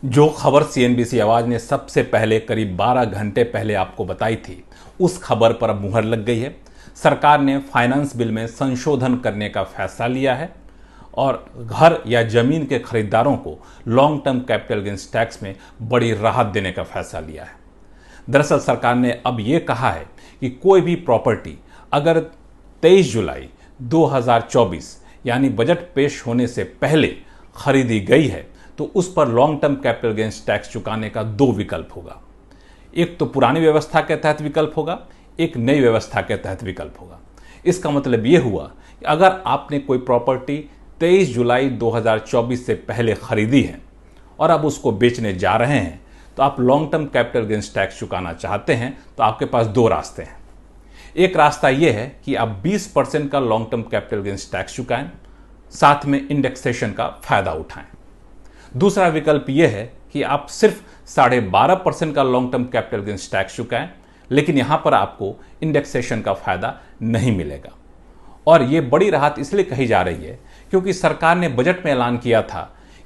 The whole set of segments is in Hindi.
जो खबर सीएनबीसी आवाज ने सबसे पहले करीब 12 घंटे पहले आपको बताई थी, उस खबर पर अब मुहर लग गई है। सरकार ने फाइनेंस बिल में संशोधन करने का फैसला लिया है और घर या जमीन के खरीदारों को long term capital gains tax में बड़ी राहत देने का फैसला लिया है। दरअसल सरकार ने अब यह कहा है कि कोई भी प्रॉपर्टी अगर 23 जुलाई 2024 यानी बजट पेश होने से पहले खरीदी गई है तो उस पर long term capital gains tax चुकाने का दो विकल्प होगा। एक तो पुरानी व्यवस्था के तहत विकल्प होगा, एक नई व्यवस्था के तहत विकल्प होगा। इसका मतलब यह हुआ कि अगर आपने कोई प्रॉपर्टी 23 जुलाई 2024 से पहले खरीदी है और अब उसको बेचने जा रहे हैं तो आप long term capital gains tax चुकाना चाहते हैं तो आपके पास दो रास्ते हैं। एक रास्ता यह है कि आप 20% का long term capital gains tax चुकाएं, साथ में इंडेक्सेशन का फायदा उठाएं। दूसरा विकल्प यह है कि आप सिर्फ 12.5% का long term capital gains tax चुकाएं, लेकिन यहां पर आपको इंडेक्सेशन का फायदा नहीं मिलेगा। और यह बड़ी राहत इसलिए कही जा रही है क्योंकि सरकार ने बजट में ऐलान किया था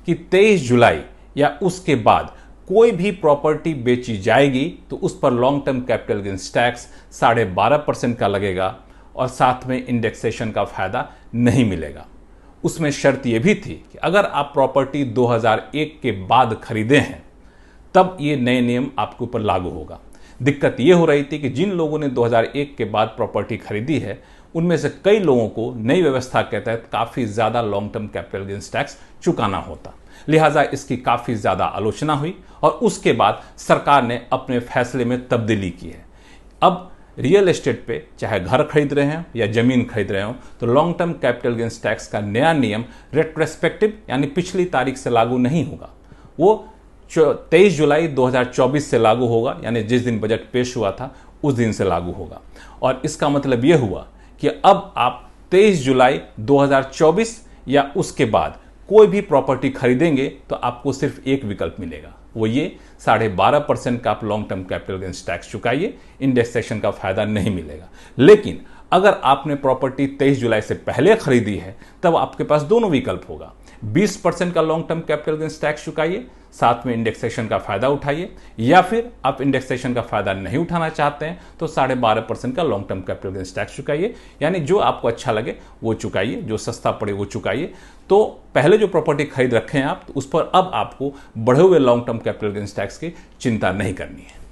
कि 23 जुलाई या उसके बाद कोई भी प्रॉपर्टी बेची जाएगी तो उस पर long term capital gains tax 12.5% का लगेगा और साथ में इंडेक्सेशन का फायदा नहीं मिलेगा। उसमें शर्त यह भी थी कि अगर आप प्रॉपर्टी 2001 के बाद खरीदे हैं तब ये नए नियम आपके ऊपर लागू होगा। दिक्कत यह हो रही थी कि जिन लोगों ने 2001 के बाद प्रॉपर्टी खरीदी है उनमें से कई लोगों को नई व्यवस्था के तहत काफ़ी ज़्यादा long term capital gains tax चुकाना होता, लिहाजा इसकी काफ़ी ज़्यादा आलोचना हुई और उसके बाद सरकार ने अपने फैसले में तब्दीली की है। अब रियल एस्टेट पे चाहे घर खरीद रहे हैं या ज़मीन खरीद रहे हो तो long term capital gains tax का नया नियम रेट्रोस्पेक्टिव यानी पिछली तारीख से लागू नहीं होगा। वो 23 जुलाई 2024 से लागू होगा, यानी जिस दिन बजट पेश हुआ था उस दिन से लागू होगा। और इसका मतलब यह हुआ कि अब आप 23 जुलाई 2024 या उसके बाद कोई भी प्रॉपर्टी खरीदेंगे तो आपको सिर्फ एक विकल्प मिलेगा, वो ये 12.5% का आप long term capital gains tax चुकाइए, इंडेक्सेशन का फायदा नहीं मिलेगा। लेकिन अगर आपने प्रॉपर्टी 23 जुलाई से पहले खरीदी है तब आपके पास दोनों विकल्प होगा। 20% का long term capital gains tax चुकाइए, साथ में इंडेक्सेशन का फायदा उठाइए, या फिर आप इंडेक्सेशन का फायदा नहीं उठाना चाहते हैं तो 12.5% का long term capital gains tax चुकाइए, यानी जो आपको अच्छा लगे वो चुकाइए, जो सस्ता पड़े वो चुकाइए। तो पहले जो प्रॉपर्टी खरीद रखे हैं आप तो उस पर अब आपको बढ़े हुए long term capital gains tax की चिंता नहीं करनी है।